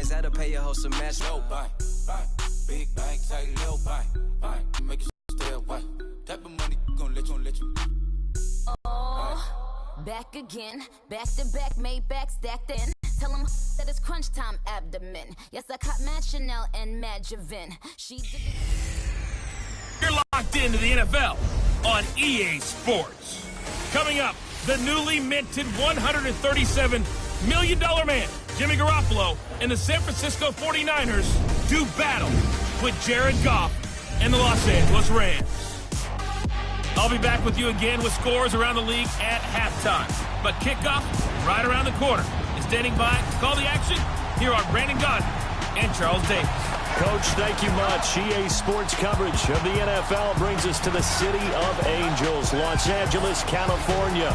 coins, that'll pay your whole semester. Low buy, big bank, tight little buy, make it stay away. Type of money gon' let you. Oh, back again, back to back, made back, stacked in. Tell them that it's crunch time abdomen. Yes, I caught Mad Chanel and Mad Javin. She did it. You're locked into the NFL on EA Sports. Coming up, the newly minted $137 million man, Jimmy Garoppolo, and the San Francisco 49ers do battle with Jared Goff and the Los Angeles Rams. I'll be back with you again with scores around the league at halftime. But kickoff right around the corner. And standing by to call the action, here are Brandon Gaudin and Charles Davis. Coach, thank you much. EA Sports coverage of the NFL brings us to the City of Angels, Los Angeles, California.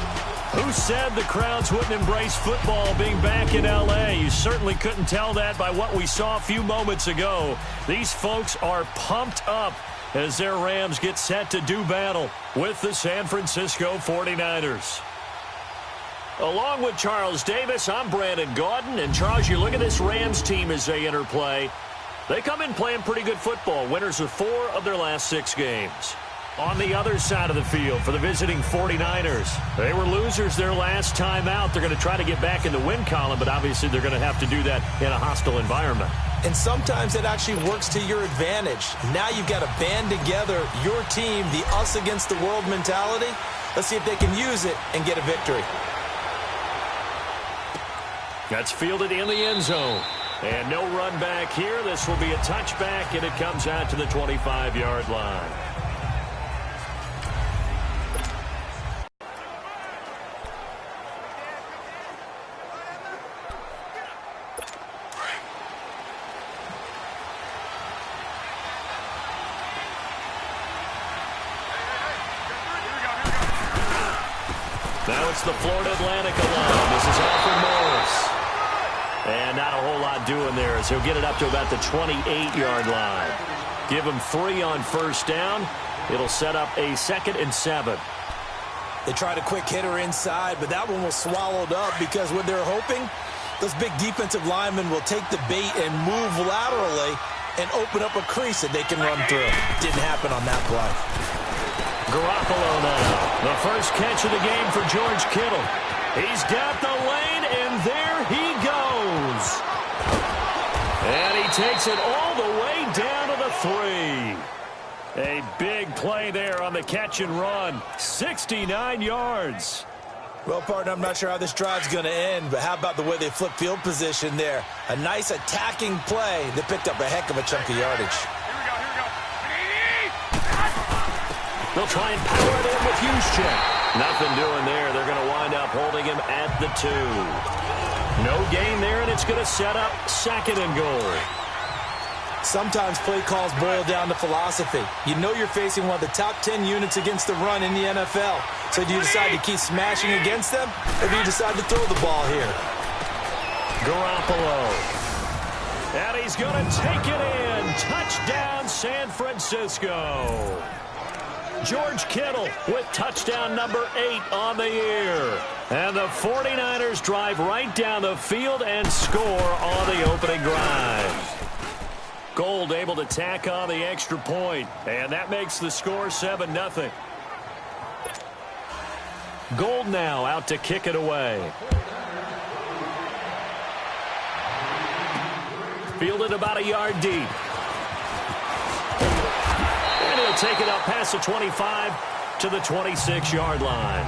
Who said the crowds wouldn't embrace football being back in L.A.? You certainly couldn't tell that by what we saw a few moments ago. These folks are pumped up as their Rams get set to do battle with the San Francisco 49ers. Along with Charles Davis, I'm Brandon Gaudin. And Charles, you look at this Rams team as they enter play. They come in playing pretty good football. Winners of 4 of their last 6 games. On the other side of the field for the visiting 49ers, they were losers their last time out. They're going to try to get back in the win column, but obviously they're going to have to do that in a hostile environment. And sometimes it actually works to your advantage. Now you've got to band together your team, the us against the world mentality. Let's see if they can use it and get a victory. That's fielded in the end zone. And no run back here. This will be a touchback, and it comes out to the 25-yard line. Now it's the Florida Atlantic line. This is Alfred Morris. And not a whole lot doing there as he'll get it up to about the 28-yard line. Give him 3 on first down. It'll set up a 2nd and 7. They tried a quick hitter inside, but that one was swallowed up because what they're hoping, those big defensive linemen will take the bait and move laterally and open up a crease that they can run through. Didn't happen on that play. Garoppolo now. The first catch of the game for George Kittle. He's got the lane, and there he goes. And he takes it all the way down to the 3. A big play there on the catch and run. 69 yards. Well, partner, I'm not sure how this drive's going to end, but how about the way they flip field position there? A nice attacking play that picked up a heck of a chunk of yardage. They'll try and power it in with Juszczyk. Nothing doing there. They're going to wind up holding him at the 2. No gain there, and it's going to set up 2nd and goal. Sometimes play calls boil down to philosophy. You know you're facing one of the top 10 units against the run in the NFL. So do you decide to keep smashing against them, or do you decide to throw the ball here? Garoppolo. And he's going to take it in. Touchdown, San Francisco. George Kittle with touchdown number 8 on the year. And the 49ers drive right down the field and score on the opening drive. Gold able to tack on the extra point, and that makes the score 7-0. Gold now out to kick it away. Fielded about a yard deep. And he'll take it up past the 25 to the 26-yard line.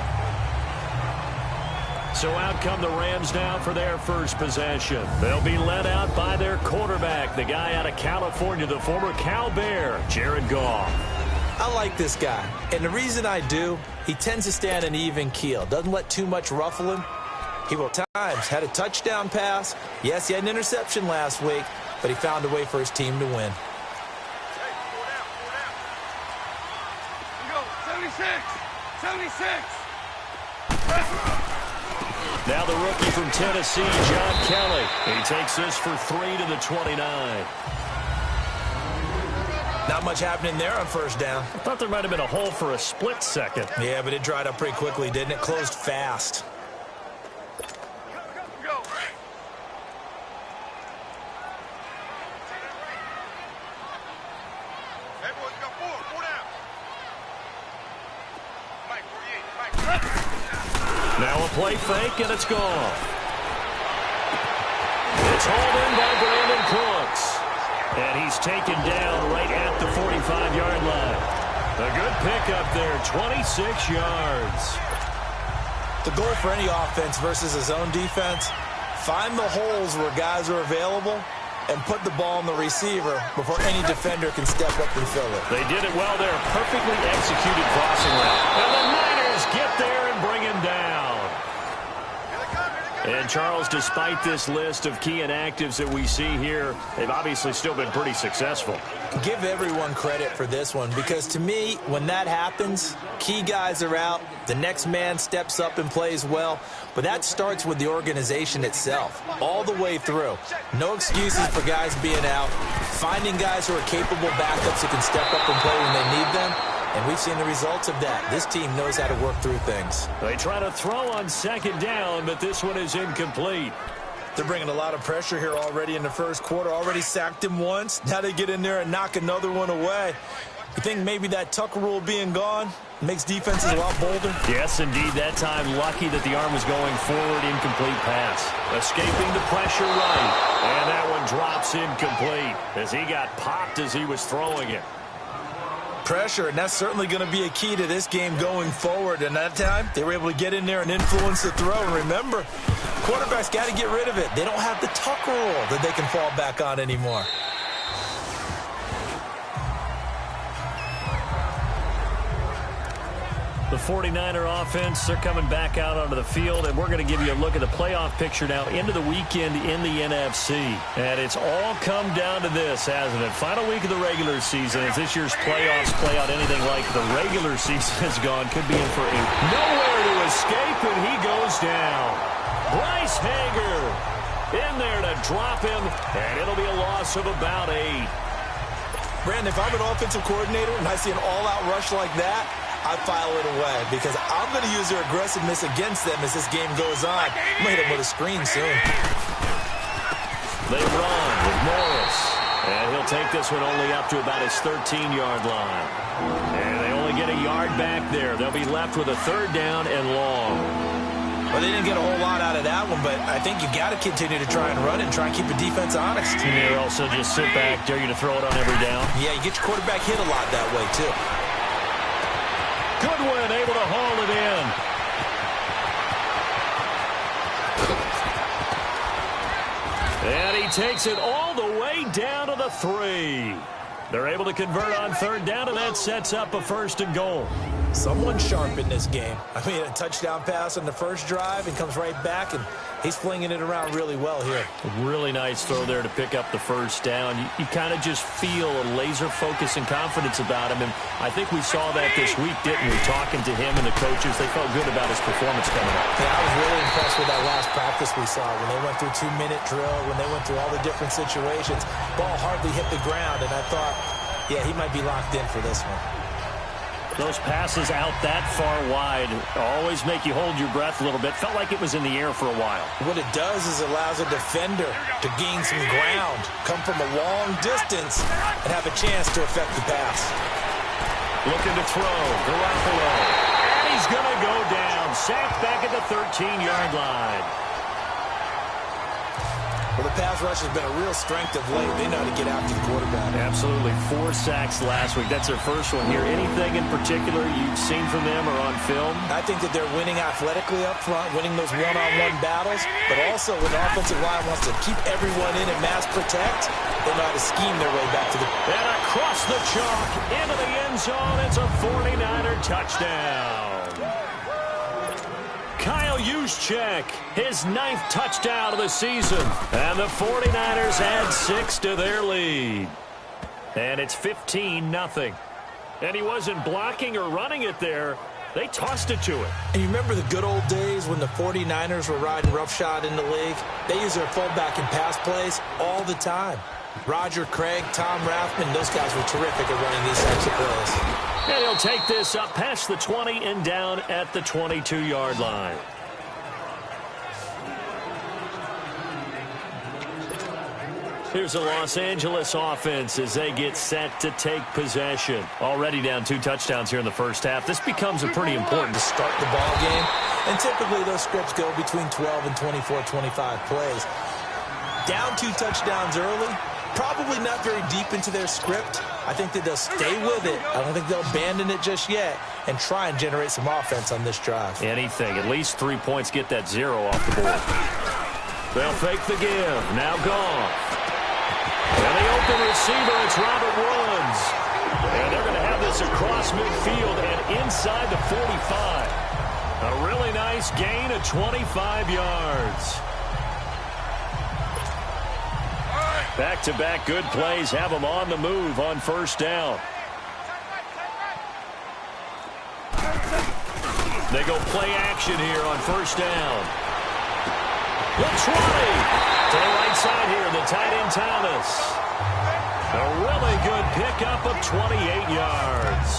So out come the Rams now for their first possession. They'll be led out by their quarterback, the guy out of California, the former Cal Bear, Jared Goff. I like this guy, and the reason I do, he tends to stay on an even keel. Doesn't let too much ruffle him. He will times had a touchdown pass. Yes, he had an interception last week, but he found a way for his team to win. Here we go, 76. Now the rookie from Tennessee, John Kelly. He takes this for 3 to the 29. Not much happening there on first down. I thought there might have been a hole for a split second. Yeah, but it dried up pretty quickly, didn't it? Closed fast. play fake, and it's gone. It's hauled in by Brandon Cooks. And he's taken down right at the 45-yard line. A good pickup there, 26 yards. The goal for any offense versus his own defense, find the holes where guys are available and put the ball on the receiver before any defender can step up and fill it. They did it well there. Perfectly executed crossing route. And the Niners get there and bring him down. And, Charles, despite this list of key inactives that we see here, they've obviously still been pretty successful. Give everyone credit for this one because, to me, when that happens, key guys are out, the next man steps up and plays well, but that starts with the organization itself, all the way through. No excuses for guys being out, finding guys who are capable backups who can step up and play when they need them. And we've seen the results of that. This team knows how to work through things. They try to throw on second down, but this one is incomplete. They're bringing a lot of pressure here already in the first quarter. Already sacked him once. Now they get in there and knock another one away. You think maybe that Tucker rule being gone makes defenses a lot bolder? Yes, indeed. That time, lucky that the arm was going forward, incomplete pass. Escaping the pressure right. And that one drops incomplete as he got popped as he was throwing it. Pressure, and that's certainly going to be a key to this game going forward. And that time, they were able to get in there and influence the throw. And remember, quarterbacks got to get rid of it. They don't have the Tucker rule that they can fall back on anymore. The 49er offense, they're coming back out onto the field, and we're going to give you a look at the playoff picture now into the weekend in the NFC. And it's all come down to this, hasn't it? Final week of the regular season. As this year's playoffs play out anything like the regular season has gone, could be in for a nowhere to escape, and he goes down. Bryce Hager in there to drop him, and it'll be a loss of about 8. Brandon, if I'm an offensive coordinator and I see an all-out rush like that, I file it away because I'm going to use their aggressiveness against them as this game goes on. I'm going to hit them with a screen soon. They run with Morris, and he'll take this one only up to about his 13-yard line. And they only get a yard back there. They'll be left with a third down and long. Well, they didn't get a whole lot out of that one, but I think you got to continue to try and run and try and keep the defense honest. You also just sit back, dare you to throw it on every down. Yeah, you get your quarterback hit a lot that way, too. Goodwin able to haul it in. And he takes it all the way down to the 3. They're able to convert on third down, and that sets up a first and goal. Someone sharp in this game. I mean, a touchdown pass on the first drive and comes right back, and he's flinging it around really well here. A really nice throw there to pick up the first down. You kind of just feel a laser focus and confidence about him, and I think we saw that this week, didn't we? Talking to him and the coaches, they felt good about his performance coming up. Yeah, I was really impressed with that last practice we saw when they went through 2-minute drill, when they went through all the different situations. Ball hardly hit the ground, and I thought, yeah, he might be locked in for this one. Those passes out that far wide always make you hold your breath a little bit. Felt like it was in the air for a while. What it does is it allows a defender to gain some ground, come from a long distance, and have a chance to affect the pass. Looking to throw, Garoppolo. And he's going to go down. Sacked back at the 13-yard line. Well, the pass rush has been a real strength of late. They know how to get after the quarterback. Absolutely. 4 sacks last week. That's their first one here. Anything in particular you've seen from them or on film? I think that they're winning athletically up front, winning those one-on-one battles, but also when the offensive line wants to keep everyone in and mass protect, they know how to scheme their way back to the... And across the chalk, into the end zone, it's a 49er touchdown. Kyle Juszczyk, his 9th touchdown of the season. And the 49ers add 6 to their lead. And it's 15-0. And he wasn't blocking or running it there. They tossed it to him. And you remember the good old days when the 49ers were riding roughshod in the league? They used their fullback in pass plays all the time. Roger Craig, Tom Rathman, those guys were terrific at running these types of plays. And he'll take this up past the 20 and down at the 22-yard line. Here's the Los Angeles offense as they get set to take possession. Already down 2 touchdowns here in the first half. This becomes a pretty important to start the ball game. And typically those scripts go between 12 and 24, 25 plays. Down 2 touchdowns early, probably not very deep into their script. I think that they'll stay with it. I don't think they'll abandon it just yet and try and generate some offense on this drive. Anything. At least 3 points, get that 0 off the board. They'll fake the give. Now gone. And the open receiver, it's Robert Woods. And they're going to have this across midfield and inside the 45. A really nice gain of 25 yards. Back-to-back good plays have them on the move on first down. They go play action here on first down. The 20. To the right side here, the tight end Thomas. A really good pickup of 28 yards.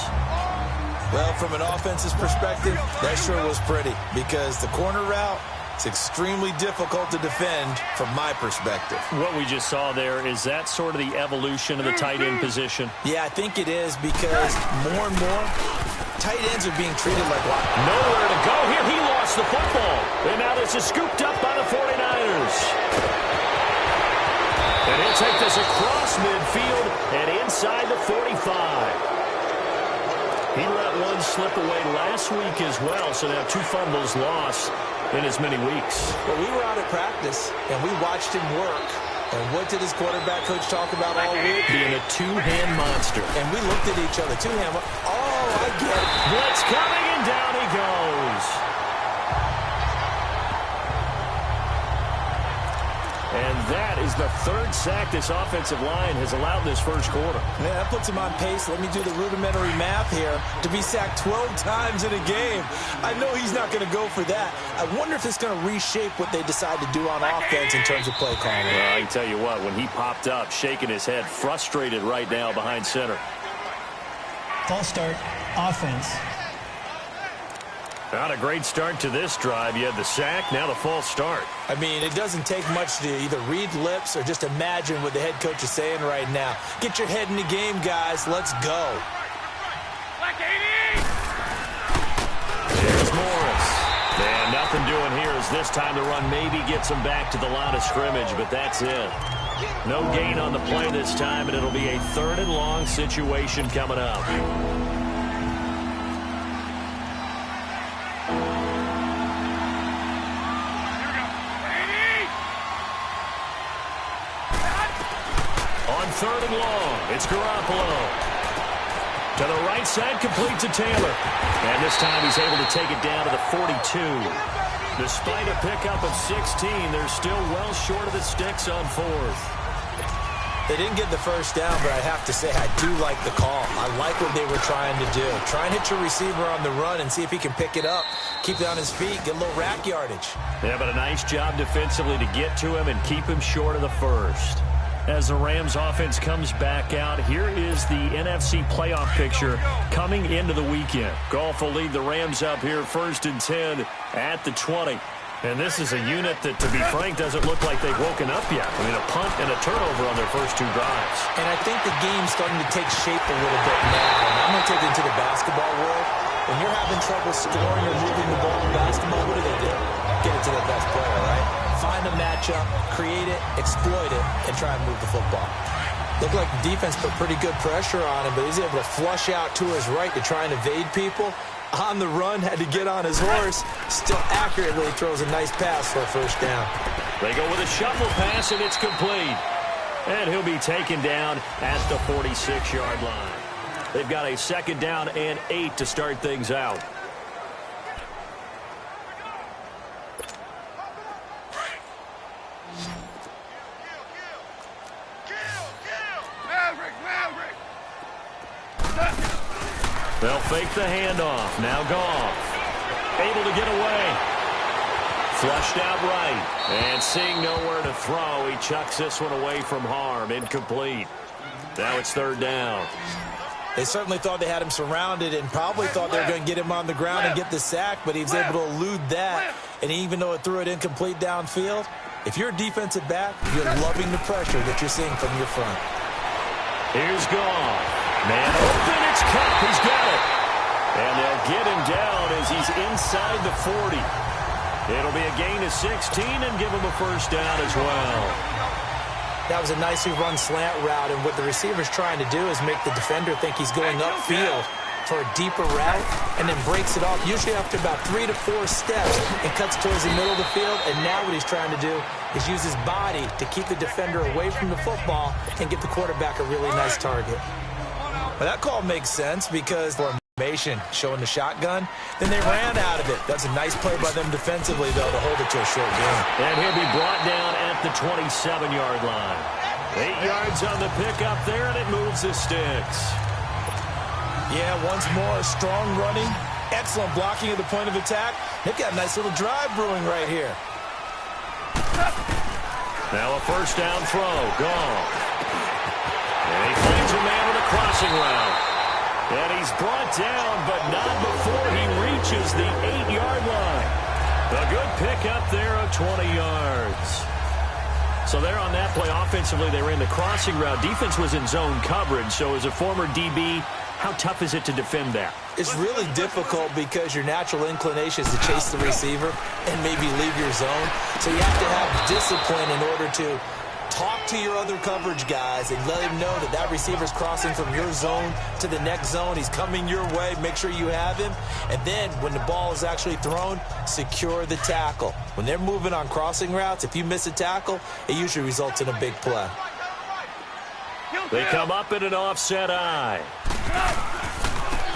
Well, from an offense's perspective, that sure was pretty because the corner route, it's extremely difficult to defend from my perspective. What we just saw there, is that sort of the evolution of the tight end position? Yeah, I think it is because more and more tight ends are being treated like what? Nowhere to go here. He lost the football. And now this is scooped up by the 49ers. And he'll take this across midfield and inside the 45. He let one slip away last week as well, so now 2 fumbles lost in as many weeks. Well, we were out at practice, and we watched him work. And what did his quarterback coach talk about all week? Being a 2-hand monster. And we looked at each other. 2-hand. Oh, I get it. Blitz coming, and down he goes. And that is the 3rd sack this offensive line has allowed this first quarter. Man, that puts him on pace. Let me do the rudimentary math here. To be sacked 12 times in a game. I know he's not going to go for that. I wonder if it's going to reshape what they decide to do on offense in terms of play calling. Well, I can tell you what, when he popped up, shaking his head, frustrated right now behind center. False start, offense. Not a great start to this drive. You had the sack, now the false start. I mean, it doesn't take much to either read lips or just imagine what the head coach is saying right now. Get your head in the game, guys. Let's go. There's Morris. And nothing doing here as this time the run maybe gets him back to the line of scrimmage, but that's it. No gain on the play this time, and it'll be a 3rd and long situation coming up. On 3rd and long, it's Garoppolo. To the right side, complete to Taylor. And this time he's able to take it down to the 42. Despite a pickup of 16, they're still well short of the sticks on 4th. They didn't get the first down, but I have to say I do like the call. I like what they were trying to do. Try and hit your receiver on the run and see if he can pick it up. Keep it on his feet, get a little rack yardage. Yeah, but a nice job defensively to get to him and keep him short of the first. As the Rams offense comes back out, here is the NFC playoff picture coming into the weekend. Goff will lead the Rams up here 1st and 10 at the 20. And this is a unit that, to be frank, doesn't look like they've woken up yet. I mean, a punt and a turnover on their first 2 drives. And I think the game's starting to take shape a little bit now. And I'm going to take it into the basketball world. When you're having trouble scoring or moving the ball in basketball, what do? Get it to the best player, right? Find a matchup, create it, exploit it, and try and move the football. Looked like the defense put pretty good pressure on him, but he's able to flush out to his right to try and evade people. On the run, had to get on his horse. Still accurately throws a nice pass for a first down. They go with a shuffle pass, and it's complete. And he'll be taken down at the 46-yard line. They've got a 2nd down and 8 to start things out. They'll fake the handoff. Now Goff. Able to get away. Flushed out right. And seeing nowhere to throw, he chucks this one away from harm. Incomplete. Now it's 3rd down. They certainly thought they had him surrounded and probably thought they were going to get him on the ground and get the sack, but he was able to elude that. And even though it threw it incomplete downfield, If you're a defensive back, you're loving the pressure that you're seeing from your front. Here's Goff. Man open, it's Cup. He's got it. And they'll get him down as he's inside the 40. It'll be a gain of 16 and give him a first down as well. That was a nicely run slant route, and what the receiver's trying to do is make the defender think he's going upfield for a deeper route, and then breaks it off, usually after about 3 to 4 steps, and cuts towards the middle of the field. And now what he's trying to do is use his body to keep the defender away from the football and get the quarterback a really nice target. Well, that call makes sense because formation showing the shotgun, then they ran out of it. That's a nice play by them defensively, though, to hold it to a short game. And he'll be brought down at the 27-yard line. 8 yards on the pickup there, and it moves the sticks. Yeah, once more, strong running, excellent blocking at the point of attack. They've got a nice little drive brewing right here. Now a first down throw, gone. And he finds a man with a crossing route. And he's brought down, but not before he reaches the 8-yard line. A good pickup there of 20 yards. So there on that play, offensively, they ran the crossing route. Defense was in zone coverage, so as a former DB, how tough is it to defend that? It's really difficult because your natural inclination is to chase the receiver and maybe leave your zone. So you have to have discipline in order to talk to your other coverage guys and let him know that that receiver's crossing from your zone to the next zone. He's coming your way. Make sure you have him. And then when the ball is actually thrown, secure the tackle. When they're moving on crossing routes, if you miss a tackle, it usually results in a big play. They come up in an offset eye.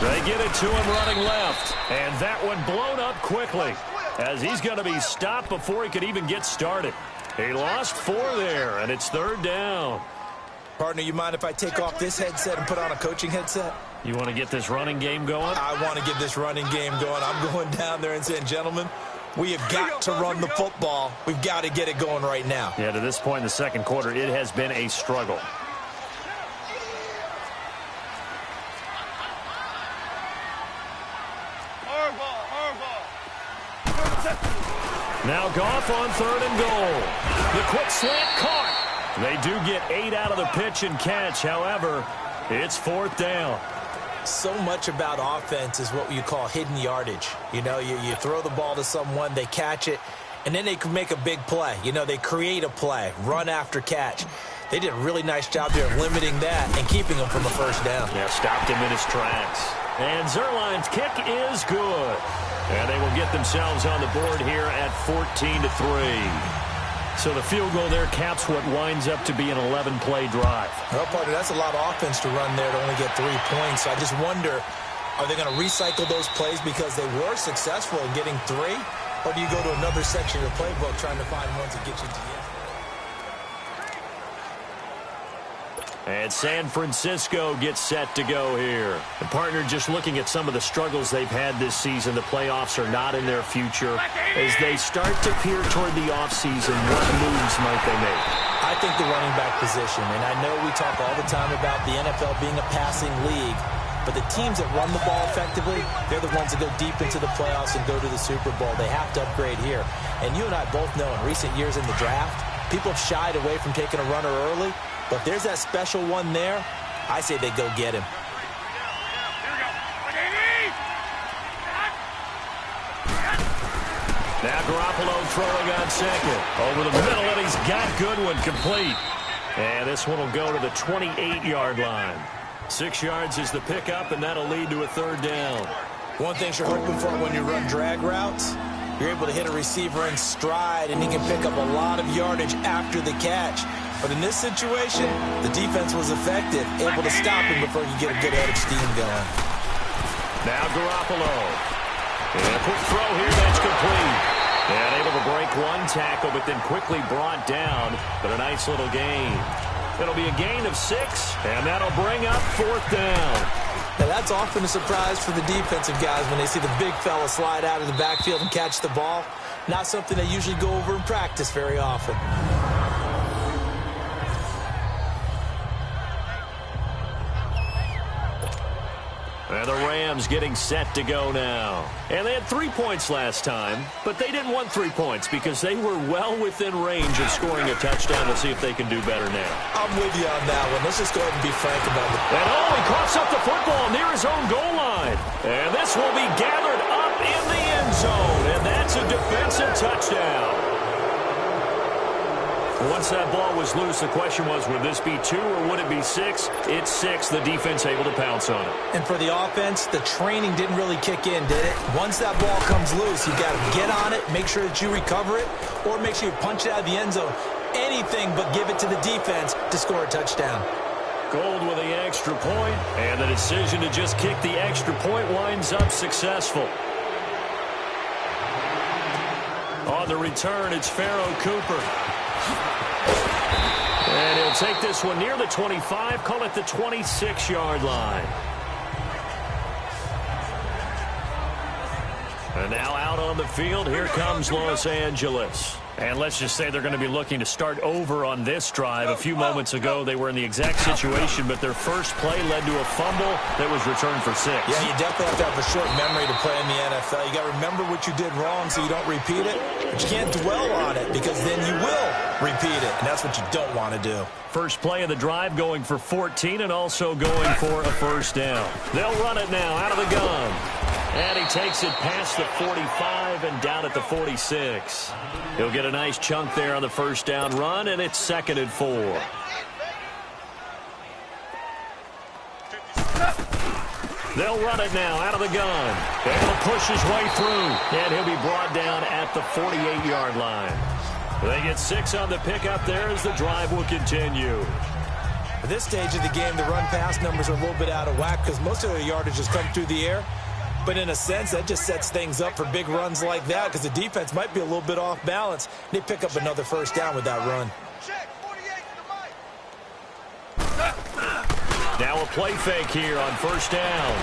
They get it to him running left. And that one blown up quickly as he's going to be stopped before he could even get started. He lost 4 there, and it's third down. Partner, you mind if I take off this headset and put on a coaching headset? You want to get this running game going? I want to get this running game going. I'm going down there and saying, gentlemen, we have got to run the football. We've got to get it going right now. Yeah, to this point in the second quarter, it has been a struggle. Now Goff on 3rd and goal. The quick slant caught. They do get 8 out of the pitch and catch. However, it's 4th down. So much about offense is what you call hidden yardage. You know, you throw the ball to someone, they catch it, and then they can make a big play. You know, they create a play, run after catch. They did a really nice job there of limiting that and keeping him from a first down. Yeah, stopped him in his tracks. And Zerline's kick is good. And they will get themselves on the board here at 14-3. So the field goal there caps what winds up to be an 11-play drive. Well, partner, that's a lot of offense to run there to only get 3 points. So I just wonder, are they going to recycle those plays because they were successful in getting 3? Or do you go to another section of the playbook trying to find ones that get you to the end? And San Francisco gets set to go here. And partner, just looking at some of the struggles they've had this season, the playoffs are not in their future. As they start to peer toward the offseason, what moves might they make? I think the running back position, and I know we talk all the time about the NFL being a passing league, but the teams that run the ball effectively, they're the ones that go deep into the playoffs and go to the Super Bowl. They have to upgrade here. And you and I both know in recent years in the draft, people have shied away from taking a runner early. But if there's that special one there, I say they go get him. Now Garoppolo throwing on second. Over the middle, and he's got Goodwin complete. And this one will go to the 28-yard line. 6 yards is the pickup, and that'll lead to a 3rd down. One thing you're hoping for when you run drag routes, you're able to hit a receiver in stride, and he can pick up a lot of yardage after the catch. But in this situation, the defense was effective, able to stop him before you get a good head of steam going. Now Garoppolo. And a quick throw here, that's complete. And able to break 1 tackle, but then quickly brought down. But a nice little gain. It'll be a gain of 6, and that'll bring up 4th down. Now that's often a surprise for the defensive guys when they see the big fella slide out of the backfield and catch the ball. Not something they usually go over in practice very often. And the Rams getting set to go now. And they had 3 points last time, but they didn't want 3 points because they were well within range of scoring a touchdown. We'll see if they can do better now. I'm with you on that one. Let's just go ahead and be frank about it. And he coughs up the football near his own goal line. And this will be gathered up in the end zone. And that's a defensive touchdown. Once that ball was loose, the question was, would this be 2 or would it be 6? It's 6. The defense able to pounce on it. And for the offense, the training didn't really kick in, did it? Once that ball comes loose, you got to get on it, make sure that you recover it, or make sure you punch it out of the end zone. Anything but give it to the defense to score a touchdown. Gold with the extra point, and the decision to just kick the extra point winds up successful. On the return, it's Pharaoh Cooper. And he'll take this one near the 25, call it the 26-yard line. And now out on the field, here comes Los Angeles. And let's just say they're going to be looking to start over on this drive. A few moments ago, they were in the exact situation, but their first play led to a fumble that was returned for 6. Yeah, you definitely have to have a short memory to play in the NFL. You got to remember what you did wrong so you don't repeat it, but you can't dwell on it because then you will repeat it, and that's what you don't want to do. First play of the drive going for 14 and also going for a first down. They'll run it now out of the gun. And he takes it past the 45 and down at the 46. He'll get a nice chunk there on the first down run, and it's 2nd and 4. They'll run it now out of the gun. And he'll push his way through, and he'll be brought down at the 48-yard line. They get 6 on the pickup there as the drive will continue. At this stage of the game, the run-pass numbers are a little bit out of whack because most of their yardage has come through the air. But in a sense, that just sets things up for big runs like that because the defense might be a little bit off balance. They pick up another first down with that run. Now a play fake here on first down.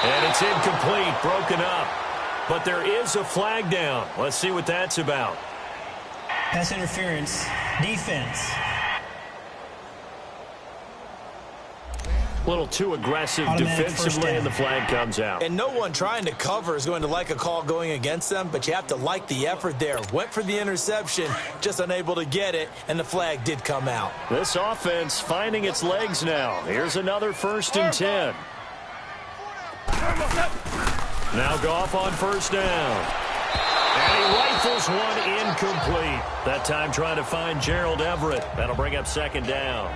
And it's incomplete, broken up. But there is a flag down. Let's see what that's about. Pass interference, defense. A little too aggressive defensively, and the flag comes out. And no one trying to cover is going to like a call going against them, but you have to like the effort there. Went for the interception, just unable to get it, and the flag did come out. This offense finding its legs now. Here's another 1st and 10. Now Goff on first down. And he rifles one incomplete. That time trying to find Gerald Everett. That'll bring up 2nd down.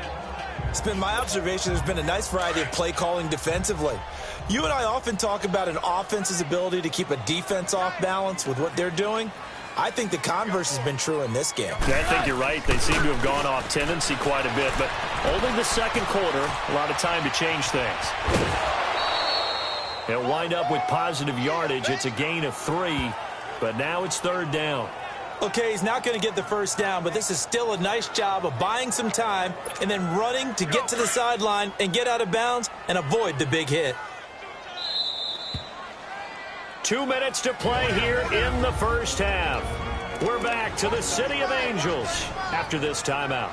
It's been my observation there's been a nice variety of play calling defensively. You and I often talk about an offense's ability to keep a defense off balance with what they're doing. I think the converse has been true in this game. Yeah, I think you're right. They seem to have gone off tendency quite a bit, but only the 2nd quarter, a lot of time to change things. They'll wind up with positive yardage. It's a gain of 3, but now it's 3rd down. Okay, he's not going to get the first down, but this is still a nice job of buying some time and then running to get to the sideline and get out of bounds and avoid the big hit. 2 minutes to play here in the first half. We're back to the City of Angels after this timeout.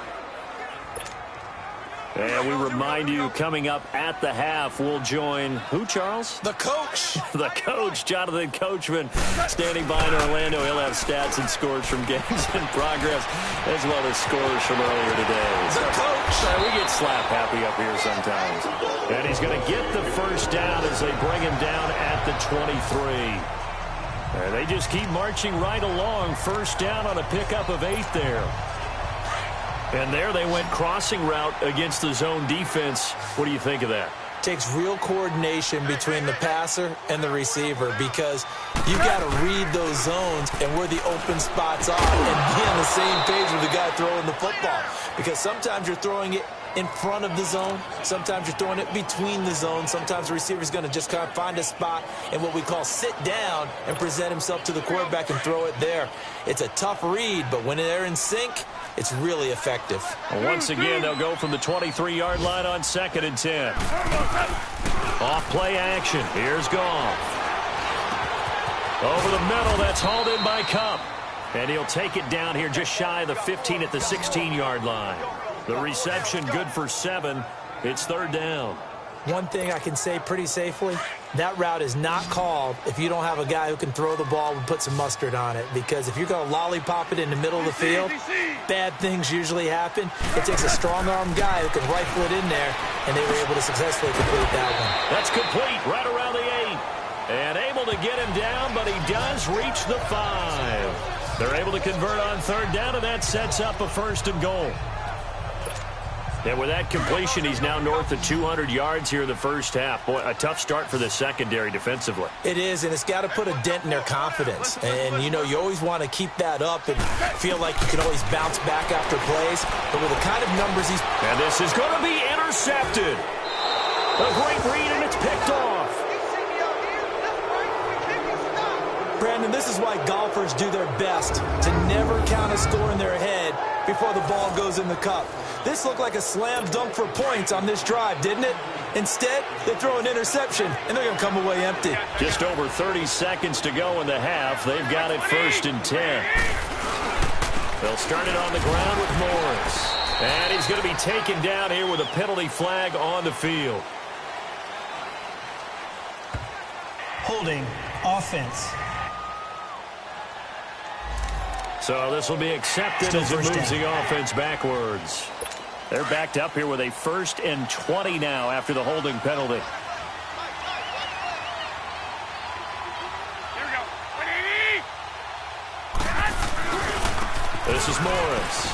And we remind you, coming up at the half, we'll join who, Charles? The coach. The coach, Jonathan Coachman, standing by in Orlando. He'll have stats and scores from games in progress, as well as scores from earlier today. The coach. We get slap happy up here sometimes. And he's going to get the first down as they bring him down at the 23. And they just keep marching right along. First down on a pickup of 8 there. And there they went crossing route against the zone defense. What do you think of that? Takes real coordination between the passer and the receiver because you've got to read those zones and where the open spots are and be on the same page with the guy throwing the football. Because sometimes you're throwing it in front of the zone. Sometimes you're throwing it between the zones. Sometimes the receiver's going to just kind of find a spot and what we call sit down and present himself to the quarterback and throw it there. It's a tough read, but when they're in sync, it's really effective. Well, once again, they'll go from the 23-yard line on 2nd and 10. Off play action. Here's Goff. Over the middle, that's hauled in by Kupp. And he'll take it down here just shy of the 15 at the 16-yard line. The reception good for 7. It's 3rd down. One thing I can say pretty safely, that route is not called if you don't have a guy who can throw the ball and put some mustard on it. Because if you're going to lollipop it in the middle of the field, bad things usually happen. It takes a strong-arm guy who can rifle it in there, and they were able to successfully complete that one. That's complete right around the 8. And able to get him down, but he does reach the 5. They're able to convert on third down, and that sets up a 1st and goal. And with that completion, he's now north of 200 yards here in the first half. Boy, a tough start for the secondary defensively. It is, and it's got to put a dent in their confidence. And, you know, you always want to keep that up and feel like you can always bounce back after plays. But with the kind of numbers he's... And this is going to be intercepted. A great read, and it's picked off. Brandon, this is why golfers do their best to never count a score in their head before the ball goes in the cup. This looked like a slam dunk for points on this drive, didn't it? Instead, they throw an interception, and they're going to come away empty. Just over 30 seconds to go in the half. They've got it 1st and 10. They'll start it on the ground with Morris. And he's going to be taken down here with a penalty flag on the field. Holding offense. So this will be accepted as it moves the offense backwards. They're backed up here with a 1st and 20 now after the holding penalty. Here we go. 180. This is Morris.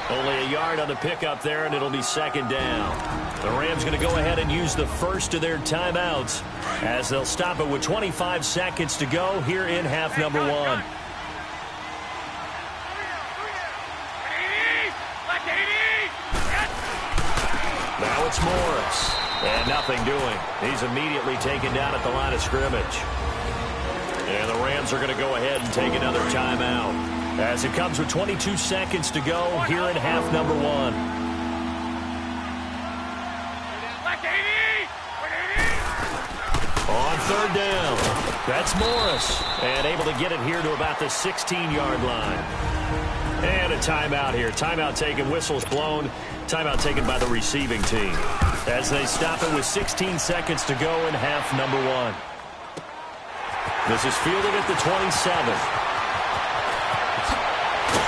Only a yard on the pickup there, and it'll be 2nd down. The Rams going to go ahead and use the first of their timeouts as they'll stop it with 25 seconds to go here in half number 1. Now it's Morris. And nothing doing. He's immediately taken down at the line of scrimmage. And the Rams are going to go ahead and take another timeout as it comes with 22 seconds to go here in half number 1. On 3rd down, that's Morris. And able to get it here to about the 16-yard line. And a timeout here. Timeout taken, whistles blown. Timeout taken by the receiving team as they stop it with 16 seconds to go in half number 1. This is fielded at the 27.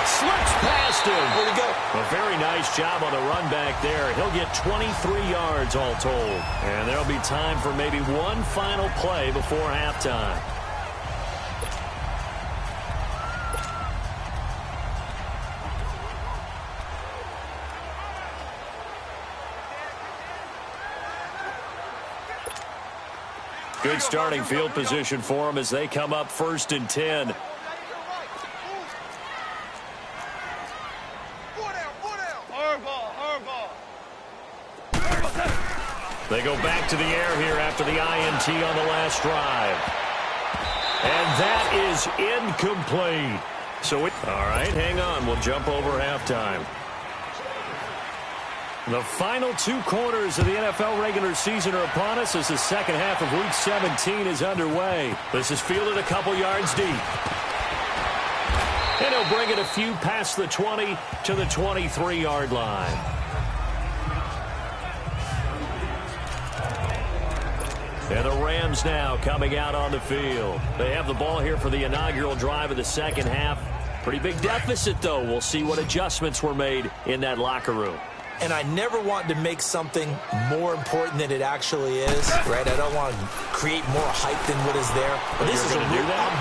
Slips past him. There we go. A very nice job on the run back there. He'll get 23 yards all told. And there'll be time for maybe one final play before halftime. Good starting field position for them as they come up 1st and 10. They go back to the air here after the INT on the last drive. And that is incomplete. So all right, hang on. We'll jump over halftime. The final 2 quarters of the NFL regular season are upon us as the second half of Week 17 is underway. This is fielded a couple yards deep. And he'll bring it a few past the 20 to the 23-yard line. And the Rams now coming out on the field. They have the ball here for the inaugural drive of the second half. Pretty big deficit, though. We'll see what adjustments were made in that locker room. And I never want to make something more important than it actually is, right? I don't want to create more hype than what is there. But this is I'm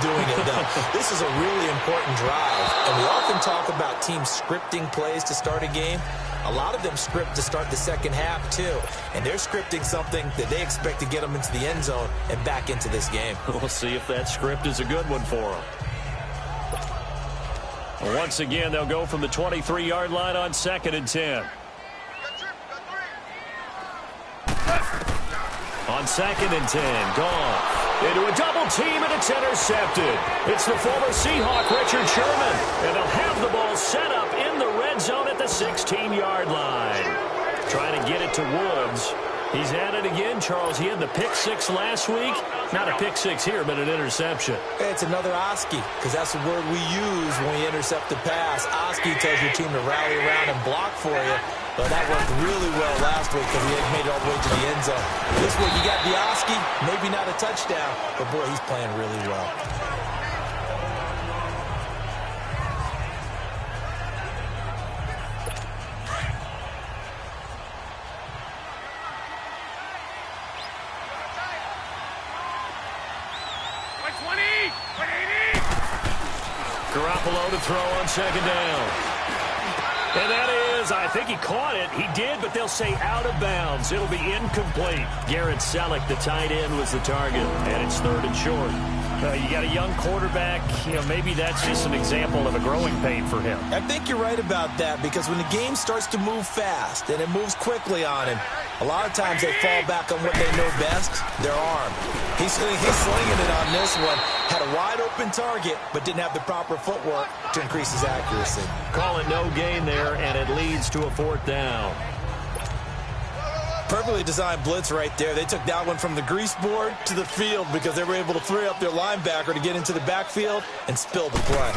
doing it, though. This is a really important drive. And we often talk about teams scripting plays to start a game. A lot of them script to start the second half, too. And they're scripting something that they expect to get them into the end zone and back into this game. We'll see if that script is a good one for them. Once again, they'll go from the 23-yard line on 2nd and 10. On 2nd and 10, Goff into a double team, and it's intercepted. It's the former Seahawk, Richard Sherman, and they'll have the ball set up in the red zone at the 16-yard line. Trying to get it to Woods. He's at it again, Charles. He had the pick 6 last week. Not a pick 6 here, but an interception. It's another Oski, because that's the word we use when we intercept the pass. Oski tells your team to rally around and block for you. Well, that worked really well last week because he had made it all the way to the end zone. This week, you got Bioski, maybe not a touchdown, but boy, he's playing really well. Garoppolo to throw on second down. And that is, I think he caught it. He did, but they'll say out of bounds. It'll be incomplete. Garrett Selleck, the tight end, was the target, and it's third and short. You got a young quarterback. Maybe that's just an example of a growing pain for him. I think you're right about that because when the game starts to move fast and it moves quickly on him, a lot of times they fall back on what they know best, their arm. He's slinging it on this one. Had a wide open target, but didn't have the proper footwork to increase his accuracy. Call it no gain there, and it leads to a fourth down. Perfectly designed blitz right there. They took that one from the grease board to the field because they were able to free up their linebacker to get into the backfield and spill the play.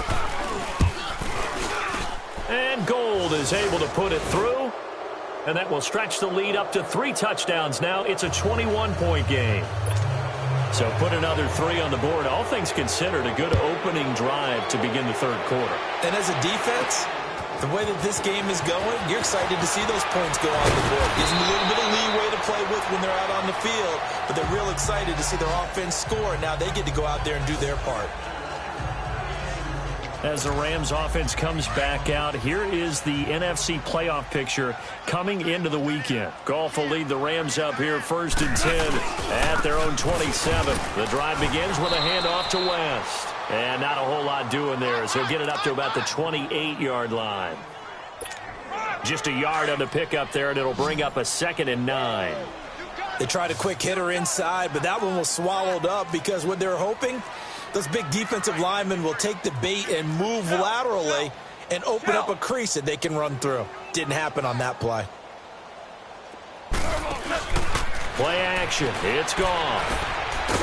And Gold is able to put it through, and that will stretch the lead up to 3 touchdowns now. It's a 21-point game. So put another 3 on the board. All things considered, a good opening drive to begin the third quarter. And as a defense, the way that this game is going, you're excited to see those points go on the board. Gives them a little bit of leeway to play with when they're out on the field, but they're real excited to see their offense score. Now they get to go out there and do their part. As the Rams offense comes back out, here is the NFC playoff picture coming into the weekend. Goff will lead the Rams up here 1st and 10 at their own 27. The drive begins with a handoff to West. And not a whole lot doing there, so he'll get it up to about the 28-yard line. Just a yard on the pickup there, and it'll bring up a 2nd and 9. They tried a quick hitter inside, but that one was swallowed up because what they're hoping, those big defensive linemen will take the bait and move laterally and open up a crease that they can run through. Didn't happen on that play. Play action. It's gone.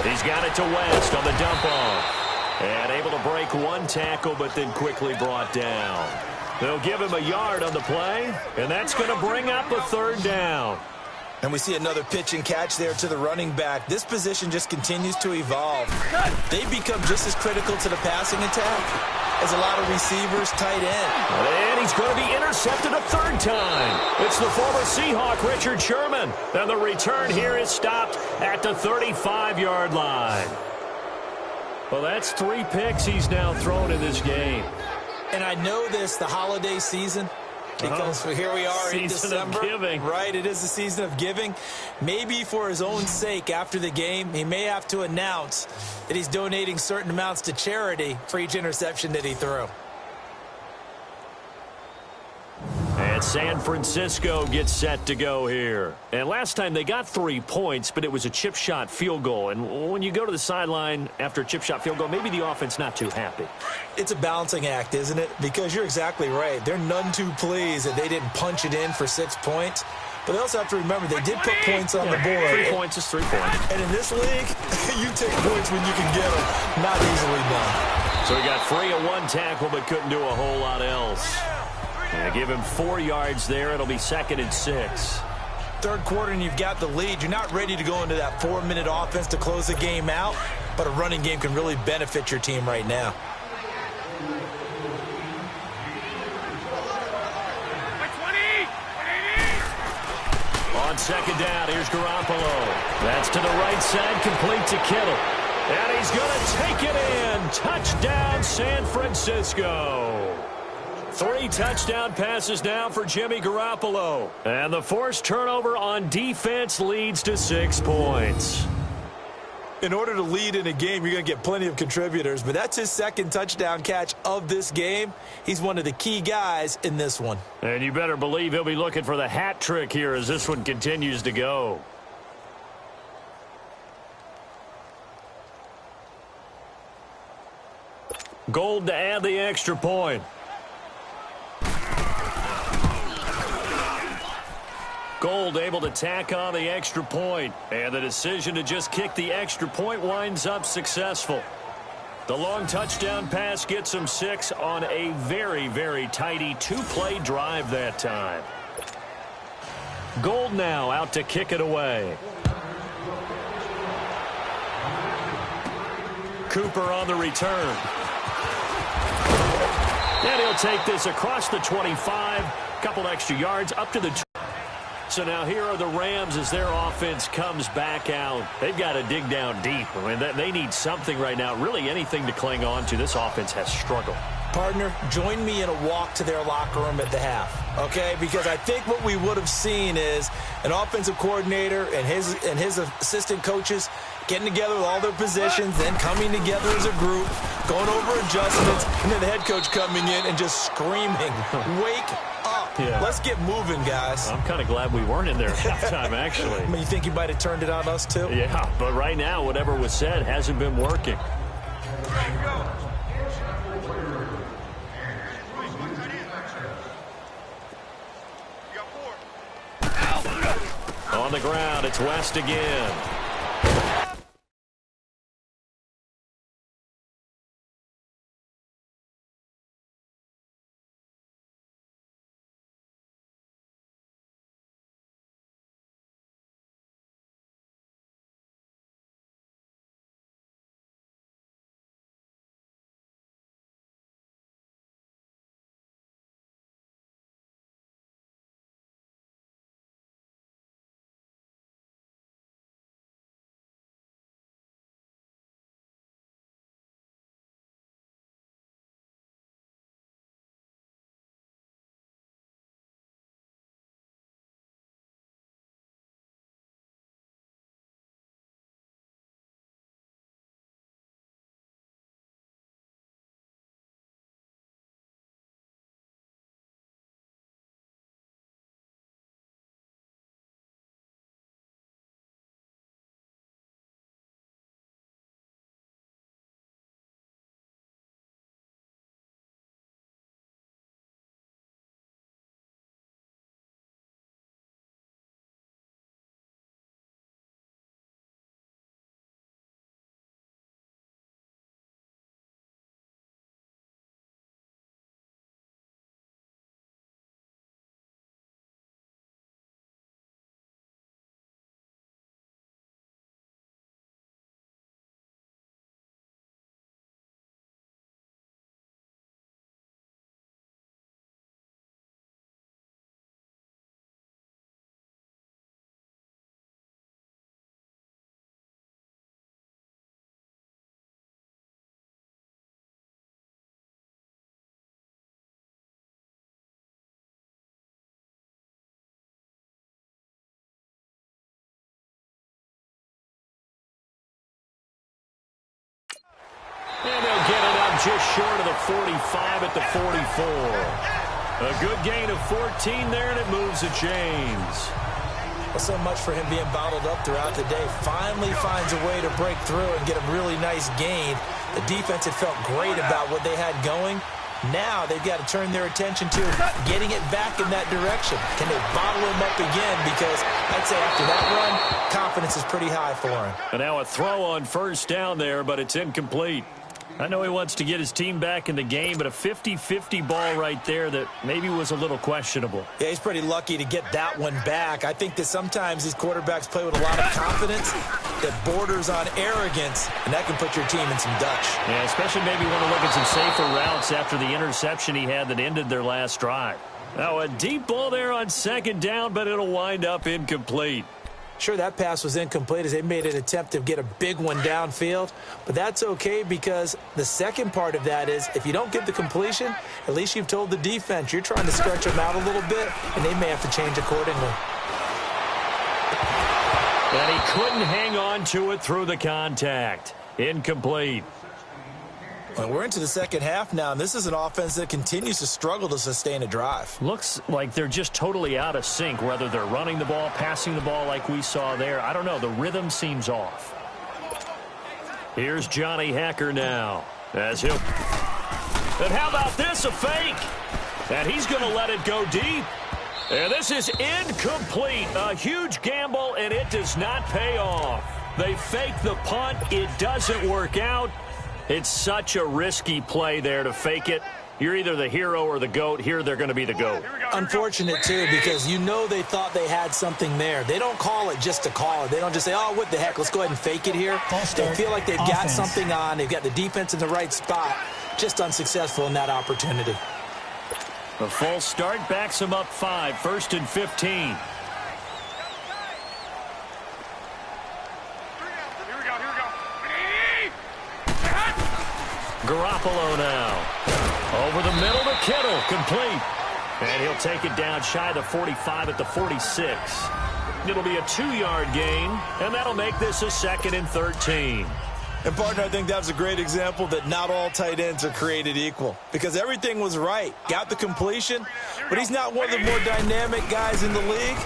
He's got it to West on the dump off. And able to break 1 tackle, but then quickly brought down. They'll give him a yard on the play, and that's going to bring up a 3rd down. And we see another pitch and catch there to the running back. This position just continues to evolve. They become just as critical to the passing attack as a lot of receivers, tight end. And he's going to be intercepted a 3rd time. It's the former Seahawk, Richard Sherman. And the return here is stopped at the 35-yard line. Well, that's 3 picks he's now thrown in this game. And I know this, the holiday season, because here we are in December. Season of giving. Right, it is the season of giving. Maybe for his own sake after the game, he may have to announce that he's donating certain amounts to charity for each interception that he threw. And San Francisco gets set to go here. And last time they got 3 points, but it was a chip shot field goal. And when you go to the sideline after a chip shot field goal, maybe the offense not too happy. It's a balancing act, isn't it? Because you're exactly right. They're none too pleased that they didn't punch it in for 6 points. But they also have to remember they did put points on the board. 3 points is 3 points. And in this league, you take points when you can get them. Not easily done. So he got free of 1 tackle but couldn't do a whole lot else. And give him 4 yards there. It'll be 2nd and 6. Third quarter and you've got the lead. You're not ready to go into that 4-minute offense to close the game out, but a running game can really benefit your team right now. On 2nd down, here's Garoppolo. That's to the right side, complete to Kittle. And he's going to take it in. Touchdown, San Francisco. 3 touchdown passes now for Jimmy Garoppolo. And the forced turnover on defense leads to 6 points. In order to lead in a game, you're going to get plenty of contributors, but that's his 2nd touchdown catch of this game. He's one of the key guys in this one. And you better believe he'll be looking for the hat trick here as this one continues to go. Gold to add the extra point. Gold able to tack on the extra point. And the decision to just kick the extra point winds up successful. The long touchdown pass gets him 6 on a very, very tidy 2-play drive that time. Gold now out to kick it away. Cooper on the return. And he'll take this across the 25. Couple extra yards up to the 20. So now here are the Rams as their offense comes back out. They've got to dig down deep. I mean, they need something right now, really anything to cling on to. This offense has struggled. Partner, join me in a walk to their locker room at the half, okay? Because I think what we would have seen is an offensive coordinator and his assistant coaches getting together with all their positions, then coming together as a group, going over adjustments, and then the head coach coming in and just screaming, wake up. Yeah. Let's get moving, guys. I'm kind of glad we weren't in there at halftime, actually. I mean, you think you might have turned it on us, too? Yeah, but right now, whatever was said hasn't been working. On the ground, it's West again. And they'll get it up just short of the 45 at the 44. A good gain of 14 there, and it moves the chains. Well, so much for him being bottled up throughout the day. Finally finds a way to break through and get a really nice gain. The defense had felt great about what they had going. Now they've got to turn their attention to getting it back in that direction. Can they bottle him up again? Because I'd say after that run, confidence is pretty high for him. And now a throw on first down there, but it's incomplete. I know he wants to get his team back in the game, but a 50-50 ball right there that maybe was a little questionable. Yeah, he's pretty lucky to get that one back. I think that sometimes these quarterbacks play with a lot of confidence that borders on arrogance, and that can put your team in some Dutch. Yeah, especially maybe want to look at some safer routes after the interception he had that ended their last drive. Now a deep ball there on second down, but it'll wind up incomplete. Sure, that pass was incomplete as they made an attempt to get a big one downfield, but that's okay because the second part of that is if you don't get the completion, at least you've told the defense you're trying to stretch them out a little bit, and they may have to change accordingly. And he couldn't hang on to it through the contact. Incomplete. And we're into the second half now, and this is an offense that continues to struggle to sustain a drive. Looks like they're just totally out of sync, whether they're running the ball, passing the ball like we saw there. I don't know. The rhythm seems off. Here's Johnny Hacker now as he'll. And how about this, a fake? And he's going to let it go deep. And this is incomplete. A huge gamble, and it does not pay off. They fake the punt. It doesn't work out. It's such a risky play there to fake it. You're either the hero or the GOAT. Here they're going to be the GOAT. Unfortunate, too, because you know they thought they had something there. They don't call it just to call it. They don't just say, oh, what the heck, let's go ahead and fake it here. They feel like they've got something on. They've got the defense in the right spot. Just unsuccessful in that opportunity. The false start backs them up 5, 1st and 15. Garoppolo now. Over the middle to Kittle. Complete. And he'll take it down shy of the 45 at the 46. It'll be a 2-yard gain, and that'll make this a 2nd and 13. And, partner, I think that was a great example that not all tight ends are created equal because everything was right. Got the completion, but he's not one of the more dynamic guys in the league.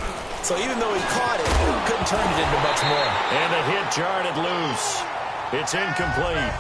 So even though he caught it, couldn't turn it into much more. And the hit jarred it loose. It's incomplete.